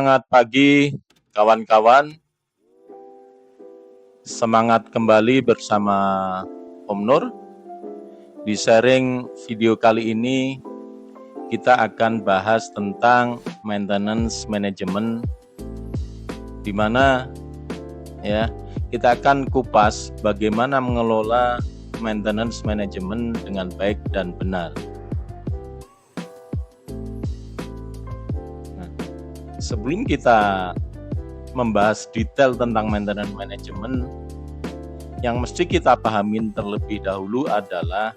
Semangat pagi kawan-kawan, semangat kembali bersama Om Nur. Di sharing video kali ini kita akan bahas tentang maintenance management, di mana ya kita akan kupas bagaimana mengelola maintenance management dengan baik dan benar. Sebelum kita membahas detail tentang maintenance management, yang mesti kita pahamin terlebih dahulu adalah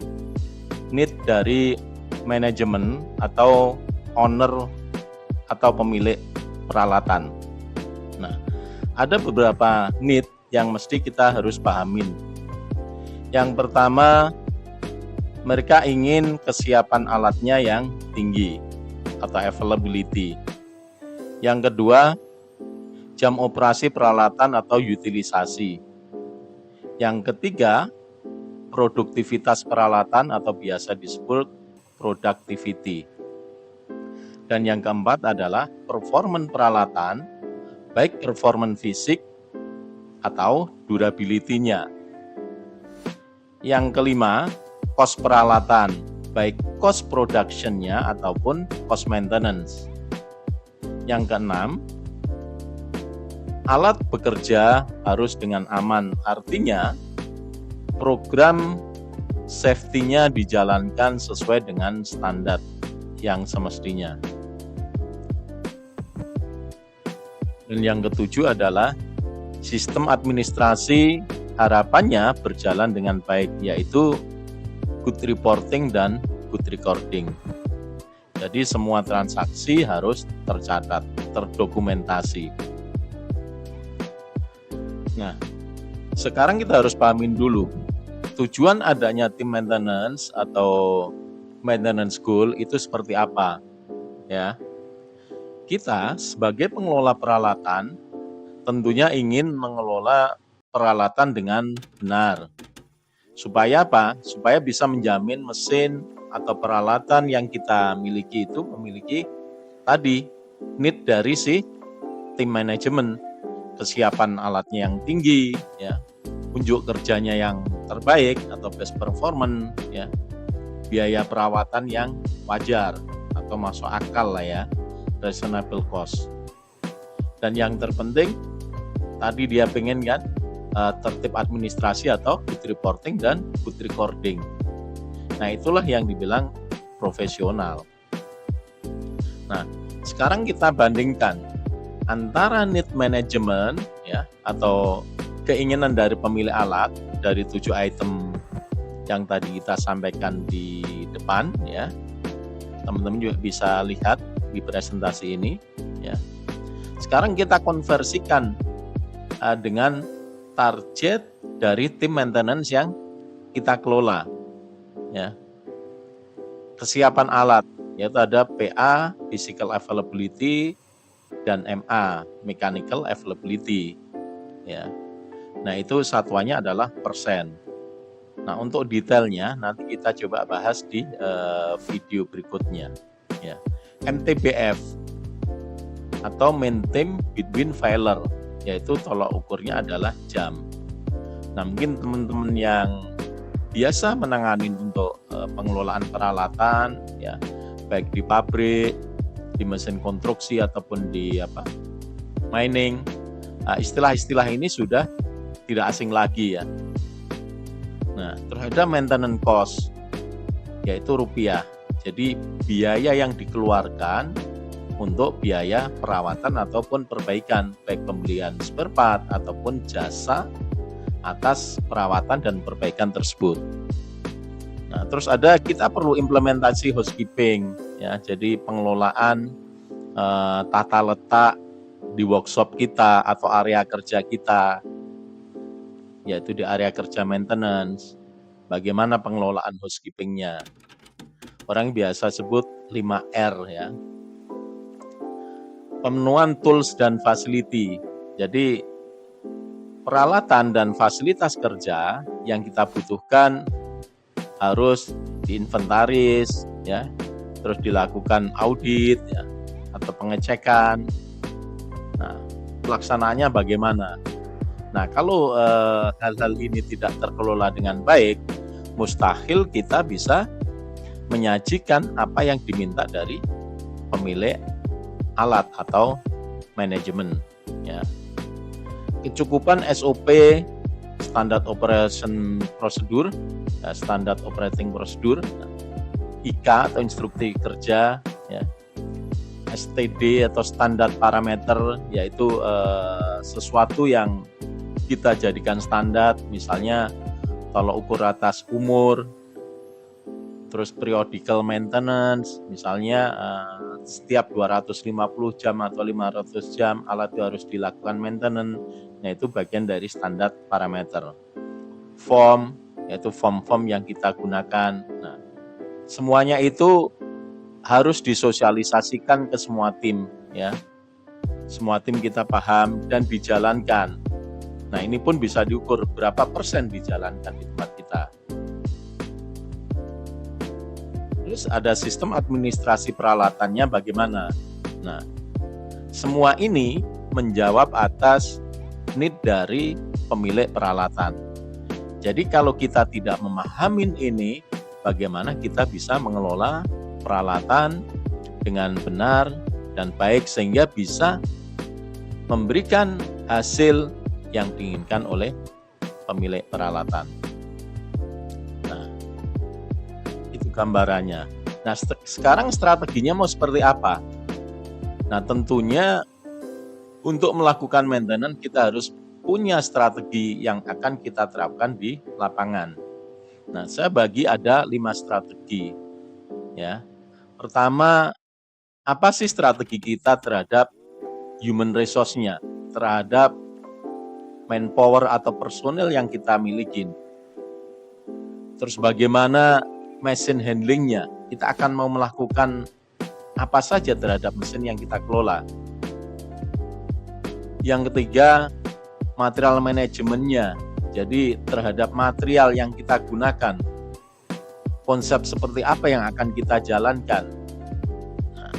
need dari manajemen atau owner atau pemilik peralatan. Nah, ada beberapa need yang mesti kita harus pahamin. Yang pertama, mereka ingin kesiapan alatnya yang tinggi atau availability. Yang kedua, jam operasi peralatan atau utilisasi. Yang ketiga, produktivitas peralatan atau biasa disebut productivity. Dan yang keempat adalah performance peralatan, baik performance fisik atau durability-nya. Yang kelima, cost peralatan, baik cost production-nya ataupun cost maintenance. Yang keenam, alat bekerja harus dengan aman, artinya program safety-nya dijalankan sesuai dengan standar yang semestinya. Dan yang ketujuh adalah sistem administrasi harapannya berjalan dengan baik, yaitu good reporting dan good recording. Jadi semua transaksi harus tercatat, terdokumentasi. Nah, sekarang kita harus pahamin dulu tujuan adanya tim maintenance atau maintenance goal itu seperti apa, ya. Kita sebagai pengelola peralatan tentunya ingin mengelola peralatan dengan benar. Supaya apa? Supaya bisa menjamin mesin atau peralatan yang kita miliki itu memiliki tadi need dari si tim manajemen, kesiapan alatnya yang tinggi, ya, unjuk kerjanya yang terbaik atau best performance, ya, biaya perawatan yang wajar atau masuk akal lah ya, reasonable cost. Dan yang terpenting tadi dia pengen kan tertib administrasi atau good reporting dan good recording. Nah, itulah yang dibilang profesional. Nah, sekarang kita bandingkan antara need management ya atau keinginan dari pemilik alat dari 7 item yang tadi kita sampaikan di depan ya. Teman-teman juga bisa lihat di presentasi ini ya. Sekarang kita konversikan dengan target dari tim maintenance yang kita kelola. Ya, kesiapan alat, yaitu ada PA, physical availability, dan MA, mechanical availability. Ya, nah itu satuannya adalah persen. Nah untuk detailnya nanti kita coba bahas di video berikutnya. Ya, MTBF atau main time between failure, yaitu tolak ukurnya adalah jam. Nah mungkin teman-teman yang biasa menangani untuk pengelolaan peralatan ya, baik di pabrik, di mesin konstruksi ataupun di mining, istilah-istilah ini sudah tidak asing lagi ya. Nah, terhadap maintenance cost yaitu rupiah. Jadi biaya yang dikeluarkan untuk biaya perawatan ataupun perbaikan, baik pembelian spare part ataupun jasa atas perawatan dan perbaikan tersebut. Nah, terus kita perlu implementasi housekeeping ya. Jadi pengelolaan tata letak di workshop kita atau area kerja kita, yaitu di area kerja maintenance. Bagaimana pengelolaan housekeepingnya? Orang biasa sebut 5R ya. Pemenuhan tools dan facility. Jadi peralatan dan fasilitas kerja yang kita butuhkan harus diinventaris ya, terus dilakukan audit ya, atau pengecekan Nah, pelaksanaannya bagaimana? Nah, kalau hal-hal ini tidak terkelola dengan baik, mustahil kita bisa menyajikan apa yang diminta dari pemilik alat atau manajemen. Ya. Kecukupan SOP, Standard Operation Procedure, Standard Operating Procedure, IK atau instruksi kerja, ya, STD atau standar parameter, yaitu sesuatu yang kita jadikan standar, misalnya tolak ukur atas umur, terus periodical maintenance, misalnya setiap 250 jam atau 500 jam alat itu harus dilakukan maintenance. Nah, itu bagian dari standar parameter. Form, yaitu form-form yang kita gunakan. Nah, semuanya itu harus disosialisasikan ke semua tim, ya. Semua tim kita paham dan dijalankan. Nah, ini pun bisa diukur berapa persen dijalankan di tempat kita. Terus ada sistem administrasi peralatannya bagaimana? Nah, semua ini menjawab atas need dari pemilik peralatan. Jadi kalau kita tidak memahamin ini, bagaimana kita bisa mengelola peralatan dengan benar dan baik sehingga bisa memberikan hasil yang diinginkan oleh pemilik peralatan. Nah, itu gambarannya. Nah, sekarang strateginya mau seperti apa? Nah, tentunya untuk melakukan maintenance kita harus punya strategi yang akan kita terapkan di lapangan. Nah, saya bagi ada 5 strategi. Ya. Pertama, apa sih strategi kita terhadap human resource-nya, terhadap manpower atau personil yang kita miliki. Terus bagaimana mesin handling-nya? Kita akan mau melakukan apa saja terhadap mesin yang kita kelola. Yang ketiga, material manajemennya. Jadi terhadap material yang kita gunakan, konsep seperti apa yang akan kita jalankan. Nah,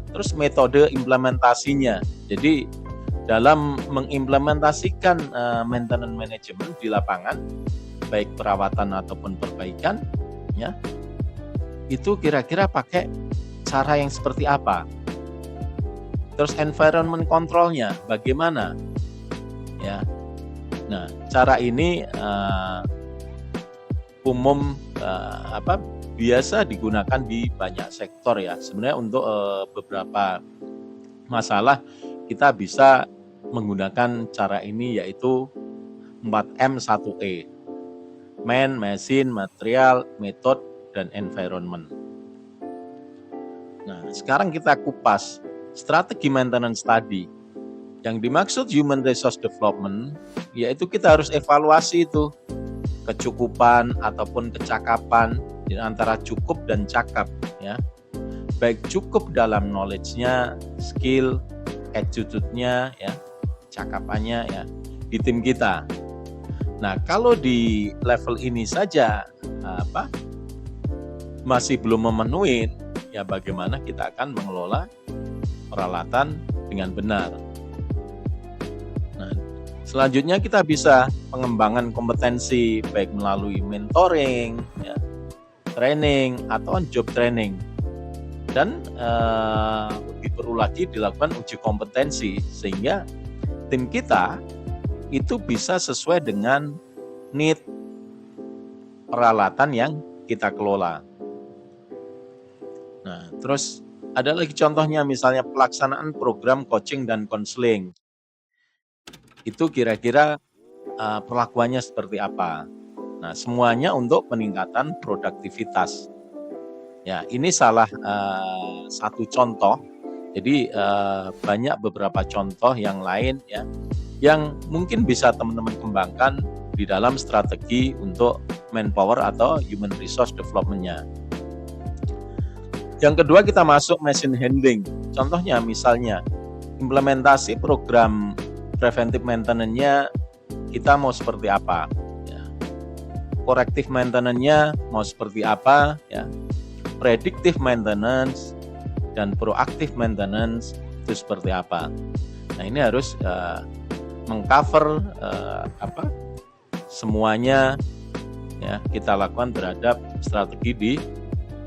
terus metode implementasinya. Jadi dalam mengimplementasikan maintenance management di lapangan, baik perawatan ataupun perbaikan, ya, itu kira-kira pakai cara yang seperti apa? Terus environment control-nya bagaimana? Ya. Nah, cara ini umum biasa digunakan di banyak sektor ya. Sebenarnya untuk beberapa masalah kita bisa menggunakan cara ini, yaitu 4M 1E. Man, mesin, material, method, dan environment. Nah, sekarang kita kupas strategi maintenance tadi. Yang dimaksud human resource development, yaitu kita harus evaluasi itu kecukupan ataupun kecakapan di antara cukup dan cakap, ya. Baik cukup dalam knowledge-nya, skill, attitude-nya, ya, cakapannya, ya, di tim kita. Nah, kalau di level ini saja masih belum memenuhi, ya bagaimana kita akan mengelola peralatan dengan benar. Nah, selanjutnya kita bisa pengembangan kompetensi baik melalui mentoring, ya, training atau job training, dan lebih perlu lagi dilakukan uji kompetensi sehingga tim kita itu bisa sesuai dengan need peralatan yang kita kelola. Nah, terus ada lagi contohnya, misalnya pelaksanaan program coaching dan konseling. Itu kira-kira perlakuannya seperti apa? Nah, semuanya untuk peningkatan produktivitas. Ya, ini salah satu contoh. Jadi banyak beberapa contoh yang lain, ya, yang mungkin bisa teman-teman kembangkan di dalam strategi untuk manpower atau human resource development-nya. Yang kedua, kita masuk machine handling. Contohnya misalnya implementasi program preventive maintenance-nya kita mau seperti apa, ya. Corrective maintenance-nya mau seperti apa, ya. Predictive maintenance dan proactive maintenance itu seperti apa. Nah, ini harus mengcover semuanya ya kita lakukan terhadap strategi di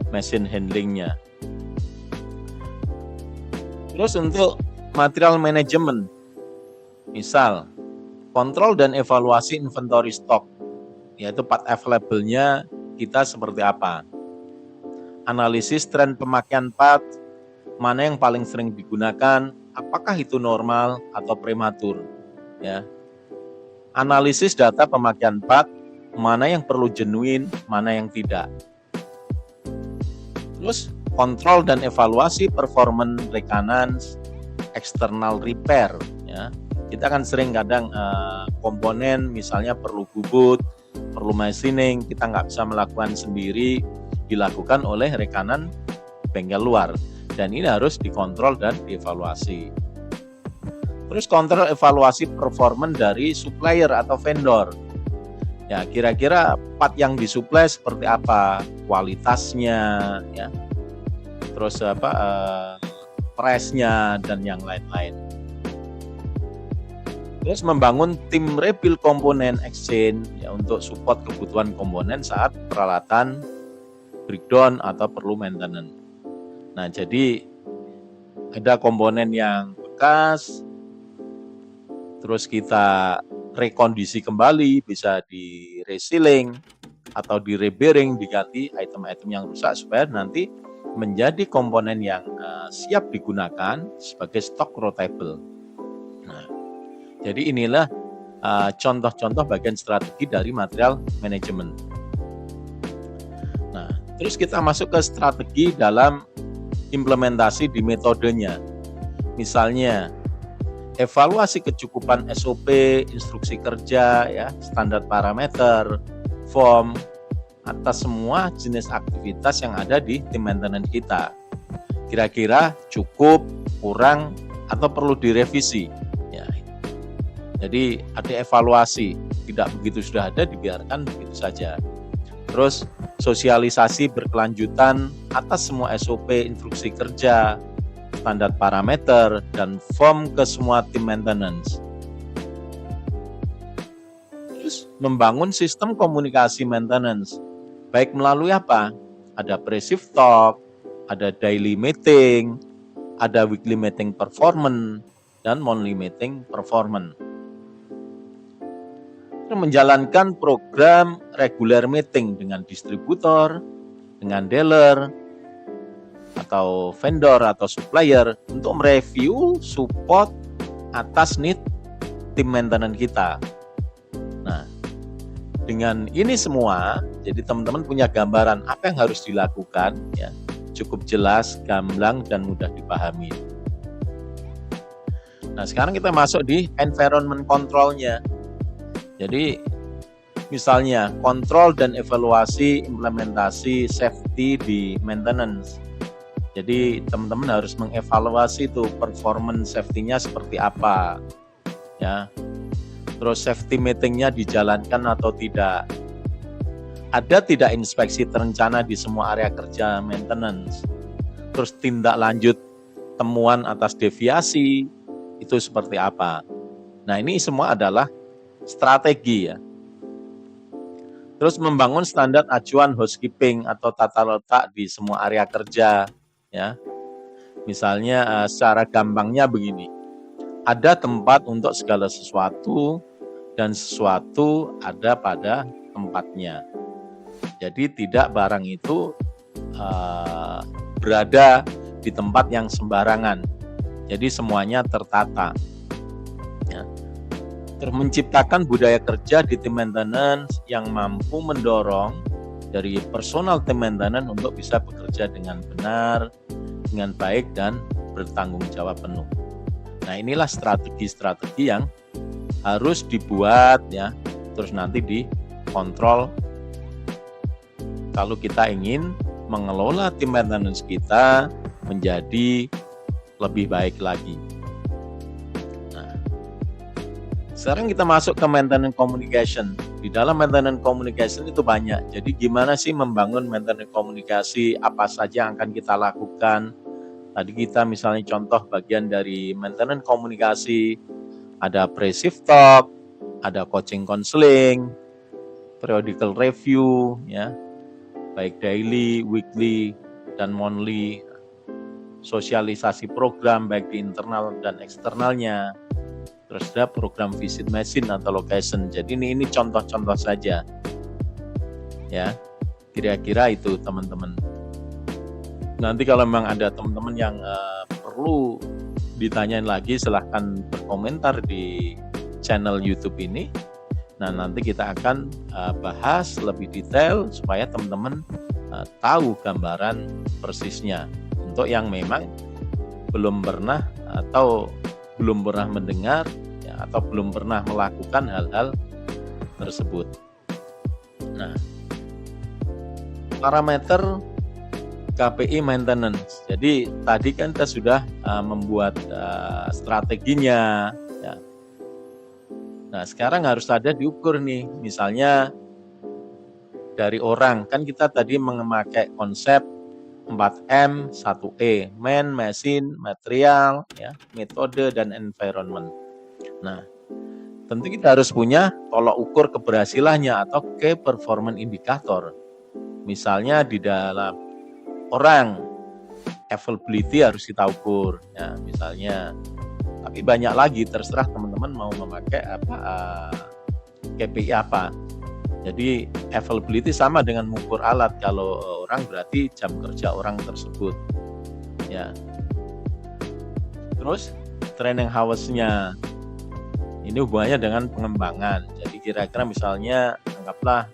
machine handlingnya. Terus untuk material management, misal kontrol dan evaluasi inventory stock, yaitu part available-nya kita seperti apa. Analisis tren pemakaian part, mana yang paling sering digunakan, apakah itu normal atau prematur. Ya. Analisis data pemakaian part, mana yang perlu genuine, mana yang tidak. Terus kontrol dan evaluasi performance rekanan external repair. Ya. Kita kan sering kadang komponen misalnya perlu bubut, perlu machining, kita nggak bisa melakukan sendiri, dilakukan oleh rekanan bengkel luar. Dan ini harus dikontrol dan dievaluasi. Terus kontrol evaluasi performance dari supplier atau vendor. Ya, kira-kira part yang disuplai seperti apa, kualitasnya, ya. Terus price-nya dan yang lain-lain. Terus membangun tim rebuild komponen exchange ya untuk support kebutuhan komponen saat peralatan breakdown atau perlu maintenance. Nah, jadi ada komponen yang bekas, terus kita rekondisi kembali, bisa di resealing atau di rebearing, diganti item-item yang rusak supaya nanti menjadi komponen yang siap digunakan sebagai stok routable. Nah, jadi inilah contoh-contoh bagian strategi dari material management. Nah, terus kita masuk ke strategi dalam implementasi di metodenya. Misalnya, evaluasi kecukupan SOP, instruksi kerja, ya, standar parameter, form, atas semua jenis aktivitas yang ada di tim maintenance kita. Kira-kira cukup, kurang, atau perlu direvisi. Ya. Jadi ada evaluasi, tidak begitu sudah ada dibiarkan begitu saja. Terus sosialisasi berkelanjutan atas semua SOP, instruksi kerja, standar parameter, dan form ke semua tim maintenance. Terus membangun sistem komunikasi maintenance, baik melalui apa? Ada pre-shift talk, ada daily meeting, ada weekly meeting performance, dan monthly meeting performance. Menjalankan program regular meeting dengan distributor, dengan dealer, atau vendor atau supplier untuk mereview support atas need tim maintenance kita. Nah, dengan ini semua, jadi teman-teman punya gambaran apa yang harus dilakukan, ya, cukup jelas, gamblang, dan mudah dipahami. Nah, sekarang kita masuk di environment control-nya. Jadi, misalnya kontrol dan evaluasi implementasi safety di maintenance. Jadi teman-teman harus mengevaluasi itu performance safety-nya seperti apa, ya. Terus safety meeting-nya dijalankan atau tidak. Ada tidak inspeksi terencana di semua area kerja maintenance. Terus tindak lanjut temuan atas deviasi itu seperti apa. Nah, ini semua adalah strategi, ya. Terus membangun standar acuan housekeeping atau tata letak di semua area kerja, ya. Misalnya secara gampangnya begini. Ada tempat untuk segala sesuatu dan sesuatu ada pada tempatnya. Jadi tidak barang itu berada di tempat yang sembarangan. Jadi semuanya tertata. Ya. Terus menciptakan budaya kerja di tim maintenance yang mampu mendorong dari personal tim maintenance untuk bisa bekerja dengan benar, dengan baik, dan bertanggung jawab penuh. Nah, inilah strategi-strategi yang harus dibuat, ya, terus nanti dikontrol kalau kita ingin mengelola tim maintenance kita menjadi lebih baik lagi. Nah, sekarang kita masuk ke maintenance communication. Di dalam maintenance communication itu banyak. Jadi gimana sih membangun maintenance komunikasi, apa saja yang akan kita lakukan, Tadi kita misalnya contoh bagian dari maintenance komunikasi, ada pre-shift talk, ada coaching counseling, periodical review, ya, baik daily, weekly, dan monthly, sosialisasi program baik di internal dan eksternalnya, terus ada program visit machine atau location. Jadi ini contoh-contoh saja, ya, kira-kira itu teman-teman. Nanti kalau memang ada teman-teman yang perlu ditanyain lagi, silahkan berkomentar di channel YouTube ini. Nah, nanti kita akan bahas lebih detail supaya teman-teman tahu gambaran persisnya. Untuk yang memang belum pernah atau belum pernah mendengar, ya, atau belum pernah melakukan hal-hal tersebut. Nah, parameter KPI maintenance. Jadi tadi kan kita sudah membuat strateginya. Ya. Nah, sekarang harus ada diukur nih. Misalnya dari orang, kan kita tadi memakai konsep 4M, 1E, man, machine, material, ya, metode, dan environment. Nah, tentu kita harus punya tolok ukur keberhasilannya atau key performance indicator. Misalnya di dalam orang, availability harus kita ukur, ya, misalnya. Tapi banyak lagi, terserah teman-teman mau memakai KPI apa. Jadi availability sama dengan mengukur alat. Kalau orang berarti jam kerja orang tersebut, ya. Terus training hours-nya ini hubungannya dengan pengembangan. Jadi kira-kira misalnya anggaplah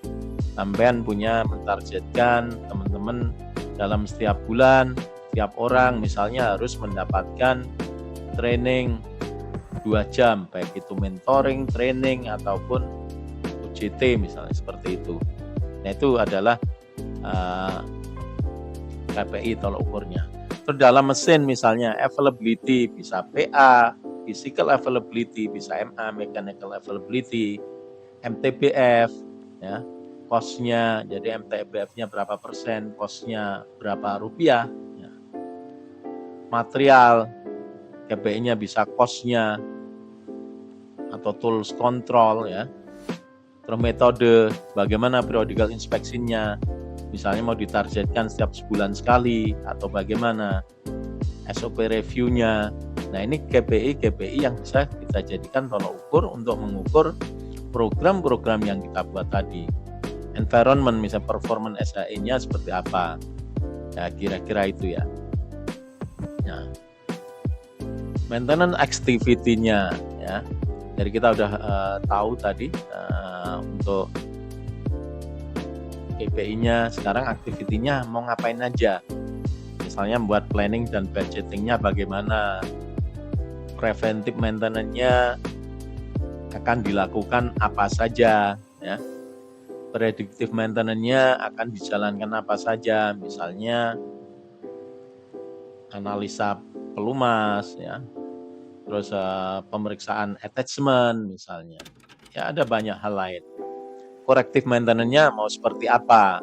sampean punya mentargetkan teman-teman dalam setiap bulan, setiap orang misalnya harus mendapatkan training 2 jam, baik itu mentoring, training, ataupun UJT misalnya seperti itu. Nah, itu adalah KPI tolok ukurnya. Terus dalam mesin misalnya availability bisa PA, physical availability bisa MA, mechanical availability, MTBF, ya, cost-nya, jadi MTBF-nya berapa persen, cost-nya berapa rupiah, ya. Material, KPI-nya bisa cost-nya atau tools control, ya. Terus metode, bagaimana periodical inspection-nya, misalnya mau ditargetkan setiap sebulan sekali atau bagaimana, SOP review-nya. Nah, ini KPI yang bisa kita jadikan tolok ukur untuk mengukur program-program yang kita buat tadi. Environment, misalnya performance SHE-nya seperti apa, ya, kira-kira itu, ya. Nah, maintenance activity-nya, ya. Jadi kita udah tahu tadi untuk KPI-nya, sekarang activity-nya mau ngapain aja. Misalnya buat planning dan budgeting-nya bagaimana, preventive maintenance-nya akan dilakukan apa saja, ya. Predictive maintenance-nya akan dijalankan apa saja, misalnya analisa pelumas, ya, terus pemeriksaan attachment misalnya, ya, ada banyak hal lain. Corrective maintenance-nya mau seperti apa,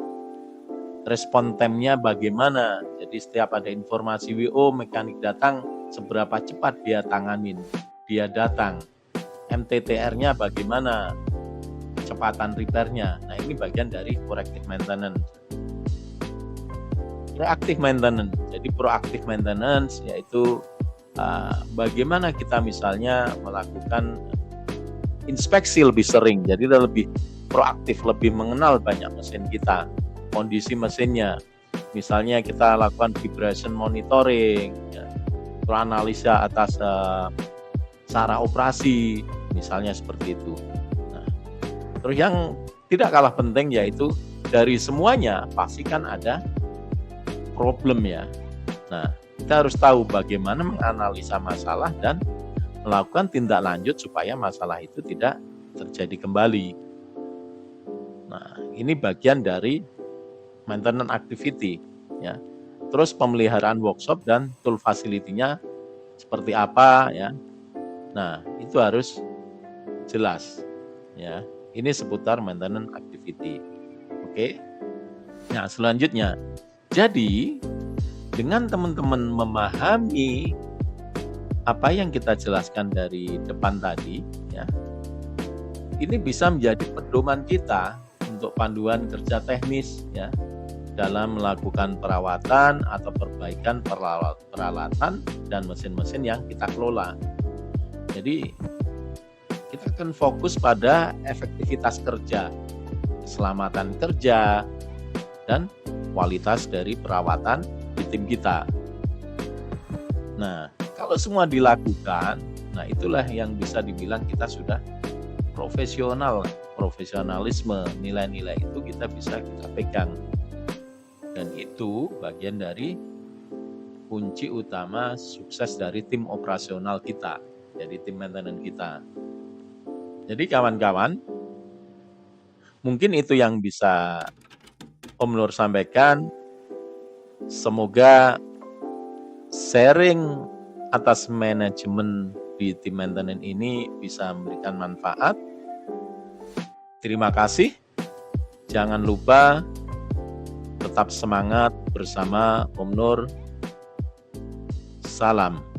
respon time-nya bagaimana, jadi setiap ada informasi WO mekanik datang seberapa cepat dia tanganin, dia datang, MTTR-nya bagaimana, kecepatan repair-nya. Nah, ini bagian dari corrective maintenance. Proactive maintenance. Jadi proactive maintenance yaitu bagaimana kita misalnya melakukan inspeksi lebih sering. Jadi kita lebih proaktif, lebih mengenal banyak mesin kita, kondisi mesinnya. Misalnya kita lakukan vibration monitoring, ya, analisa atas cara operasi, misalnya seperti itu. Terus yang tidak kalah penting yaitu dari semuanya pastikan ada problem, ya. Nah, kita harus tahu bagaimana menganalisa masalah dan melakukan tindak lanjut supaya masalah itu tidak terjadi kembali. Nah, ini bagian dari maintenance activity, ya. Terus pemeliharaan workshop dan tool facility-nya seperti apa, ya. Nah, itu harus jelas, ya. Ini seputar maintenance activity. Oke. Nah, selanjutnya. Jadi, dengan teman-teman memahami apa yang kita jelaskan dari depan tadi, ya, ini bisa menjadi pedoman kita untuk panduan kerja teknis, ya, dalam melakukan perawatan atau perbaikan peralatan dan mesin-mesin yang kita kelola. Jadi kita akan fokus pada efektivitas kerja, keselamatan kerja, dan kualitas dari perawatan di tim kita. Nah, kalau semua dilakukan, nah itulah yang bisa dibilang kita sudah profesional. Profesionalisme, nilai-nilai itu kita pegang. Dan itu bagian dari kunci utama sukses dari tim operasional kita, jadi tim maintenance kita. Jadi kawan-kawan, mungkin itu yang bisa Om Nur sampaikan. Semoga sharing atas manajemen di tim maintenance ini bisa memberikan manfaat. Terima kasih. Jangan lupa tetap semangat bersama Om Nur. Salam.